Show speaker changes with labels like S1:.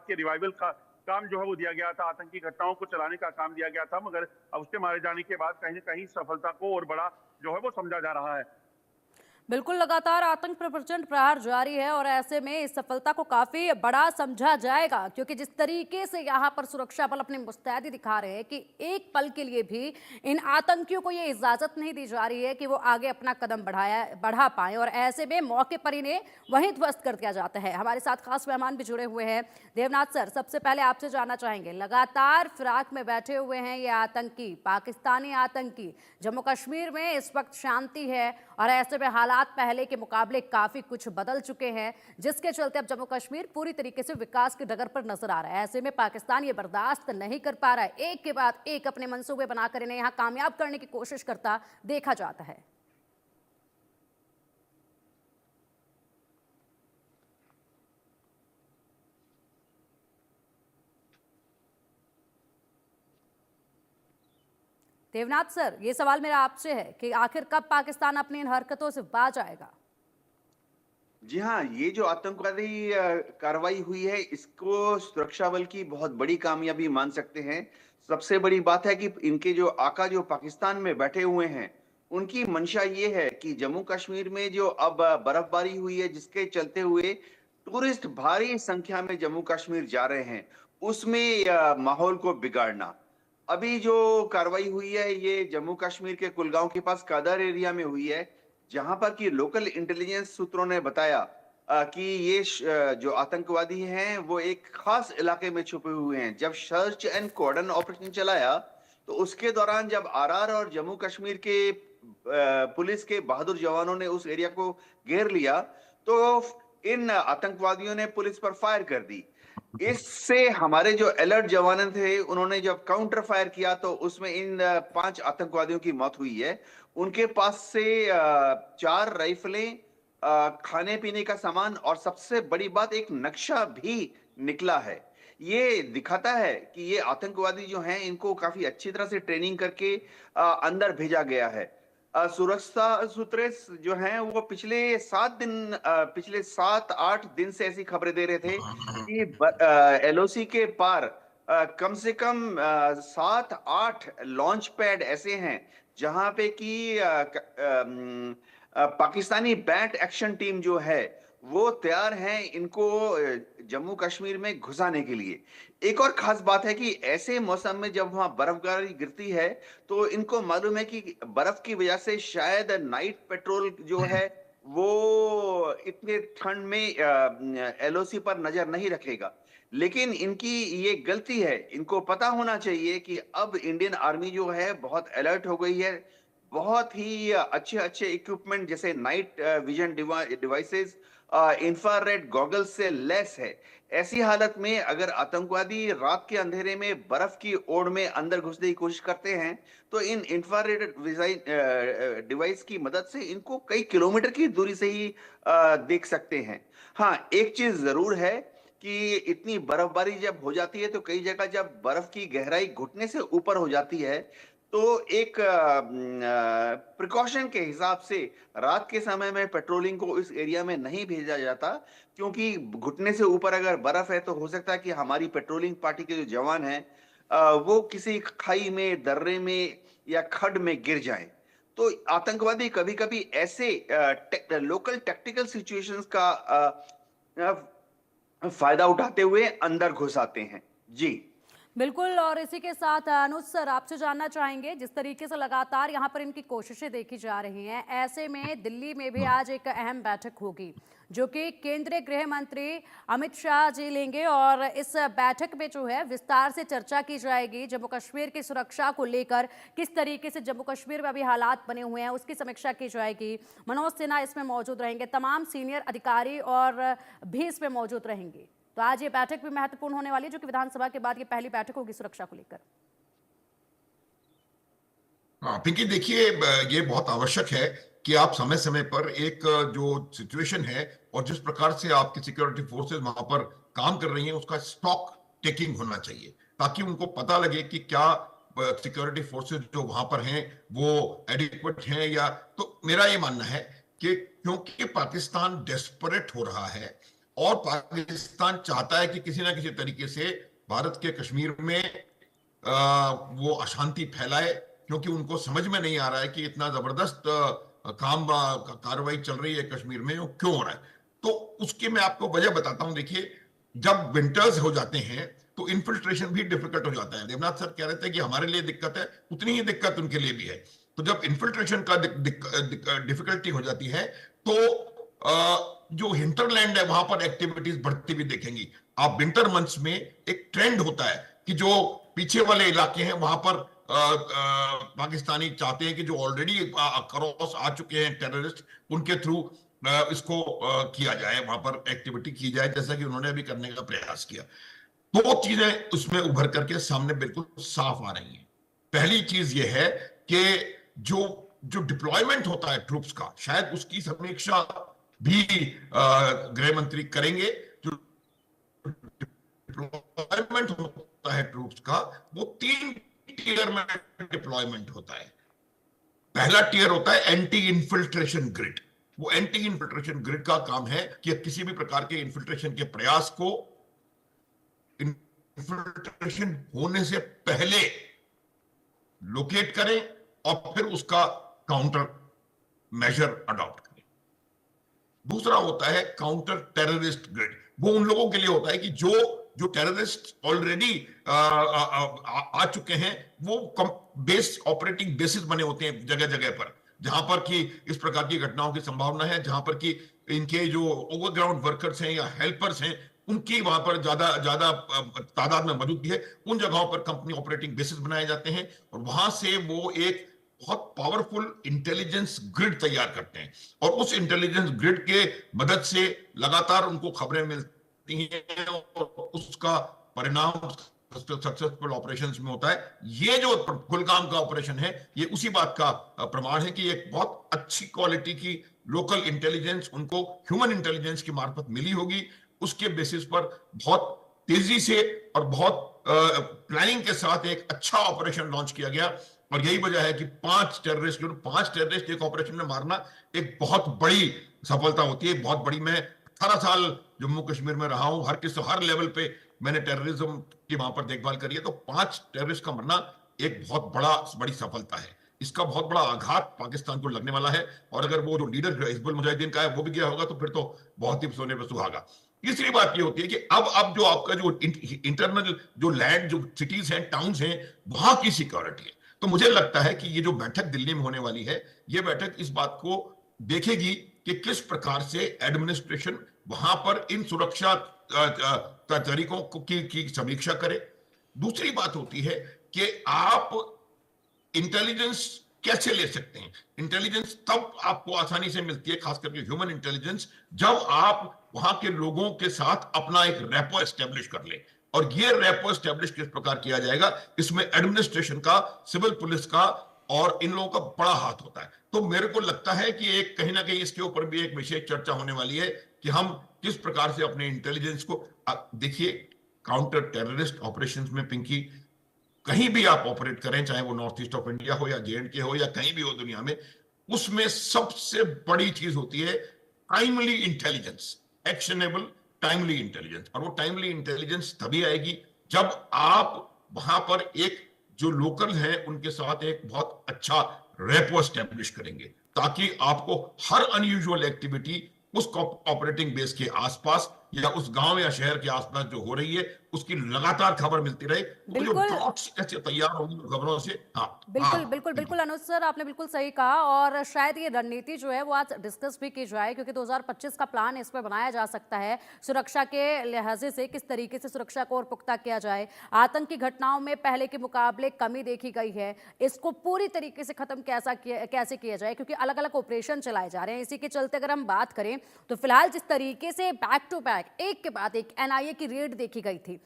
S1: बाद के रिवाइवल का काम जो है वो दिया गया था, आतंकी घटनाओं को चलाने का काम दिया गया था, मगर अब उसके मारे जाने के बाद कहीं न कहीं सफलता को और बड़ा जो है वो समझा जा रहा है।
S2: बिल्कुल, लगातार आतंक पर प्रचंड प्रहार जारी है और ऐसे में इस सफलता को काफी बड़ा समझा जाएगा, क्योंकि जिस तरीके से यहाँ पर सुरक्षा बल अपनी मुस्तैदी दिखा रहे हैं कि एक पल के लिए भी इन आतंकियों को ये इजाजत नहीं दी जा रही है कि वो आगे अपना कदम बढ़ा पाए, और ऐसे में मौके पर इन्हें वहीं ध्वस्त कर दिया जाता है। हमारे साथ खास मेहमान भी जुड़े हुए हैं। देवनाथ सर, सबसे पहले आपसे जानना चाहेंगे, लगातार फिराक में बैठे हुए हैं ये आतंकी, पाकिस्तानी आतंकी। जम्मू कश्मीर में इस वक्त शांति है और ऐसे में हालात पहले के मुकाबले काफी कुछ बदल चुके हैं, जिसके चलते अब जम्मू कश्मीर पूरी तरीके से विकास की डगर पर नजर आ रहा है। ऐसे में पाकिस्तान ये बर्दाश्त नहीं कर पा रहा है, एक के बाद एक अपने मंसूबे बनाकर इन्हें यहां कामयाब करने की कोशिश करता देखा जाता है। देवनाथ सर, ये सवाल मेरा आपसे है कि आखिर कब पाकिस्तान अपनी इन हरकतों से बाज आएगा?
S3: जी हाँ, ये जो आतंकवादी कार्रवाई हुई है, इसको सुरक्षा बल की बहुत बड़ी कामयाबी मान सकते हैं। सबसे बड़ी बात है कि इनके जो आका जो पाकिस्तान में बैठे हुए हैं, उनकी मंशा ये है कि जम्मू कश्मीर में जो अब बर्फबारी हुई है, जिसके चलते हुए टूरिस्ट भारी संख्या में जम्मू कश्मीर जा रहे हैं, उसमें माहौल को बिगाड़ना। अभी जो कार्रवाई हुई है, ये जम्मू कश्मीर के कुलगांव के पास कादर एरिया में हुई है, जहां पर कि लोकल इंटेलिजेंस सूत्रों ने बताया कि ये जो आतंकवादी हैं वो एक खास इलाके में छुपे हुए हैं। जब सर्च एंड कॉर्डन ऑपरेशन चलाया, तो उसके दौरान जब आरआर और जम्मू कश्मीर के पुलिस के बहादुर जवानों ने उस एरिया को घेर लिया, तो इन आतंकवादियों ने पुलिस पर फायर कर दी। इससे हमारे जो अलर्ट जवान थे, उन्होंने जब काउंटर फायर किया, तो उसमें इन 5 आतंकवादियों की मौत हुई है। उनके पास से 4 राइफलें, खाने पीने का सामान और सबसे बड़ी बात एक नक्शा भी निकला है। ये दिखाता है कि ये आतंकवादी जो हैं, इनको काफी अच्छी तरह से ट्रेनिंग करके अंदर भेजा गया है। सुरक्षा सूत्र जो हैं वो पिछले 7-8 दिन से ऐसी खबरें दे रहे थे कि एलओसी के पार कम से कम 7-8 लॉन्च पैड ऐसे हैं जहां पे कि पाकिस्तानी बैट एक्शन टीम जो है वो तैयार हैं इनको जम्मू कश्मीर में घुसाने के लिए। एक और खास बात है कि ऐसे मौसम में जब वहां बर्फबारी गिरती है, तो इनको मालूम है कि बर्फ की वजह से शायद नाइट पेट्रोल जो है वो इतने ठंड में एलओसी पर नजर नहीं रखेगा। लेकिन इनकी ये गलती है। इनको पता होना चाहिए कि अब इंडियन आर्मी जो है बहुत अलर्ट हो गई है। बहुत ही अच्छे अच्छे इक्विपमेंट जैसे night vision devices, infrared goggles से लेस है। ऐसी हालत में अगर आतंकवादी रात के अंधेरे में बर्फ की ओड़ में अंदर घुसने की कोशिश करते हैं, तो इन इंफ्रारेड डिवाइस की मदद से इनको कई किलोमीटर की दूरी से ही देख सकते हैं। हाँ, एक चीज जरूर है कि इतनी बर्फबारी जब हो जाती है, तो कई जगह जब बर्फ की गहराई घुटने से ऊपर हो जाती है, तो एक प्रिकॉशन के हिसाब से रात के समय में पेट्रोलिंग को इस एरिया में नहीं भेजा जाता, क्योंकि घुटने से ऊपर अगर बर्फ है तो हो सकता है कि हमारी पेट्रोलिंग पार्टी के जो जवान हैं वो किसी खाई में, दर्रे में या खड में गिर जाएं। तो आतंकवादी कभी कभी ऐसे लोकल टैक्टिकल सिचुएशंस का फायदा उठाते हुए अंदर घुस आते हैं। जी
S2: बिल्कुल, और इसी के साथ अनुज सर, आपसे जानना चाहेंगे, जिस तरीके से लगातार यहाँ पर इनकी कोशिशें देखी जा रही हैं, ऐसे में दिल्ली में भी आज एक अहम बैठक होगी जो कि केंद्रीय गृह मंत्री अमित शाह जी लेंगे, और इस बैठक में जो है विस्तार से चर्चा की जाएगी जम्मू कश्मीर की सुरक्षा को लेकर। किस तरीके से जम्मू कश्मीर में अभी हालात बने हुए हैं उसकी समीक्षा की जाएगी। मनोज सिन्हा इसमें मौजूद रहेंगे, तमाम सीनियर अधिकारी और भी इसमें मौजूद रहेंगे। तो आज ये बैठक भी महत्वपूर्ण होने वाली है, जो कि विधानसभा के बाद ये पहली बैठक होगी सुरक्षा को लेकर।
S4: पिंकी, देखिए, ये बहुत आवश्यक है कि आप समय समय पर एक जो सिचुएशन है और जिस प्रकार से आपकी सिक्योरिटी फोर्सेस वहां पर काम कर रही हैं, उसका स्टॉक टेकिंग होना चाहिए, ताकि उनको पता लगे कि क्या सिक्योरिटी फोर्सेस जो वहां पर हैं वो एडिक्वेट हैं या। तो मेरा ये मानना है कि क्योंकि पाकिस्तान डेस्परेट हो रहा है, और पाकिस्तान चाहता है कि किसी ना किसी तरीके से भारत के कश्मीर में वो अशांति फैलाए, क्योंकि उनको समझ में नहीं आ रहा है कि इतना जबरदस्त कार्रवाई चल रही है कश्मीर में, वो क्यों हो रहा है। तो उसकी मैं आपको वजह बताता हूं। देखिए, जब विंटर्स हो जाते हैं तो इन्फिल्ट्रेशन भी डिफिकल्ट हो जाता है। देवनाथ सर कह रहे थे कि हमारे लिए दिक्कत है, उतनी ही दिक्कत उनके लिए भी है। तो जब इन्फिल्ट्रेशन का डिफिकल्टी हो जाती है तो जो हिंटरलैंड है वहां पर एक्टिविटीज बढ़ती भी देखेंगी आप। विंटर मंथ्स में एक ट्रेंड होता है कि जो पीछे वाले इलाके हैं वहां पर पाकिस्तानी चाहते हैं कि जो ऑलरेडी क्रॉस आ चुके हैं टेररिस्ट, उनके थ्रू इसको किया जाए, वहां पर एक्टिविटी की जाए, जैसा कि उन्होंने अभी करने का प्रयास किया। दो चीजें उसमें उभर करके सामने बिल्कुल साफ आ रही हैं। पहली चीज यह है कि जो जो डिप्लॉयमेंट होता है ट्रूप्स का, शायद उसकी समीक्षा भी गृह मंत्री करेंगे। जो डिप्लॉयमेंट होता है ट्रूप्स का, वो 3 टीयर में डिप्लॉयमेंट होता है। पहला टीयर होता है एंटी इन्फिल्ट्रेशन ग्रिड। वो एंटी इन्फिल्ट्रेशन ग्रिड का काम है कि किसी भी प्रकार के इन्फिल्ट्रेशन के प्रयास को इन्फिल्ट्रेशन होने से पहले लोकेट करें और फिर उसका काउंटर मेजर अडॉप्ट करें। दूसरा होता है काउंटर टेररिस्ट ग्रिड। वो उन लोगों के लिए होता है कि जो टेररिस्ट ऑलरेडी आ चुके हैं, वो बेस ऑपरेटिंग बेसिस बने होते हैं जगह जगह पर, जहां पर कि इस प्रकार की घटनाओं की संभावना है, जहां पर कि इनके जो ओवरग्राउंड वर्कर्स हैं या हेल्पर्स हैं, उनकी वहां पर ज्यादा ज्यादा तादाद में मौजूदगी है। उन जगहों पर कंपनी ऑपरेटिंग बेसिस बनाए जाते हैं और वहां से वो एक बहुत पावरफुल इंटेलिजेंस ग्रिड तैयार करते हैं। और उस इंटेलिजेंस ग्रिड के मदद से लगातार उनको खबरें मिलती हैं और उसका परिणाम सक्सेसफुल ऑपरेशंस में होता है। ये जो कुलगाम का ऑपरेशन है, ये उसी बात का प्रमाण है कि एक बहुत अच्छी क्वालिटी की लोकल इंटेलिजेंस उनको ह्यूमन इंटेलिजेंस की मार्फत मिली होगी। उसके बेसिस पर बहुत तेजी से और बहुत प्लानिंग के साथ एक अच्छा ऑपरेशन लॉन्च किया गया। और यही वजह है कि 5 टेररिस्ट एक ऑपरेशन में मारना एक बहुत बड़ी सफलता होती है, बहुत बड़ी। मैं 18 साल जम्मू कश्मीर में रहा हूं, हर लेवल पे मैंने टेररिज्म की वहां पर देखभाल करी है। तो 5 टेररिस्ट का मरना एक बहुत बड़ी सफलता है। इसका बहुत बड़ा आघात पाकिस्तान को लगने वाला है। और अगर वो जो लीडर हिजबुल मुजाहिदीन का है वो भी गया होगा तो फिर तो बहुत ही सोने पर सुहागा। तीसरी बात ये होती है कि अब जो आपका जो इंटरनल जो लैंड, जो सिटीज हैं, टाउन्स हैं, वहां की सिक्योरिटी है। तो मुझे लगता है कि ये जो बैठक दिल्ली में होने वाली है, ये बैठक इस बात को देखेगी कि किस प्रकार से एडमिनिस्ट्रेशन वहां पर इन सुरक्षा तरीकों की समीक्षा करे। दूसरी बात होती है कि आप इंटेलिजेंस कैसे ले सकते हैं। इंटेलिजेंस तब आपको आसानी से मिलती है, खास करके ह्यूमन इंटेलिजेंस, जब आप वहां के लोगों के साथ अपना एक रेपो एस्टेब्लिश कर ले। और ये रेपो एस्टेब्लिश किस प्रकार किया जाएगा, इसमें एडमिनिस्ट्रेशन का, सिविल पुलिस का और इन लोगों का बड़ा हाथ होता है। तो मेरे को लगता है कि एक कहीं ना कहीं इसके ऊपर भी एक विशेष चर्चा होने वाली है कि हम किस प्रकार से अपने इंटेलिजेंस को देखिए। काउंटर टेररिस्ट ऑपरेशंस में पिंकी, कहीं भी आप ऑपरेट करें, चाहे वो नॉर्थ ईस्ट ऑफ इंडिया हो या JNK हो या कहीं भी हो दुनिया में, उसमें सबसे बड़ी चीज होती है timely intelligence, actionable timely intelligence. और वो टाइमली इंटेलिजेंस तभी आएगी जब आप वहां पर एक जो लोकल हैं उनके साथ एक बहुत अच्छा रेपो एस्टेब्लिश करेंगे, ताकि आपको हर अनयूजुअल एक्टिविटी उस ऑपरेटिंग बेस के आसपास या उस गांव या शहर के आसपास जो हो रही है उसकी लगातार खबर मिलती रहे। तो जो
S2: बिल्कुल
S4: डॉट्स कैसे तैयार होंगी खबरों से। हाँ
S2: बिल्कुल बिल्कुल बिल्कुल अनुज सर, आपने बिल्कुल सही कहा। और शायद ये रणनीति जो है वो आज डिस्कस भी की जाए, क्योंकि 2025 का प्लान इस पर बनाया जा सकता है। सुरक्षा के लिहाजे से किस तरीके से सुरक्षा को और पुख्ता किया जाए। आतंकी घटनाओं में पहले के मुकाबले कमी देखी गई है, इसको पूरी तरीके से खत्म कैसे किया जाए, क्योंकि अलग अलग ऑपरेशन चलाए जा रहे हैं। इसी के चलते अगर हम बात करें तो फिलहाल जिस तरीके से बैक टू बैक एक के बाद एक NIA की रेड देखी गई थी,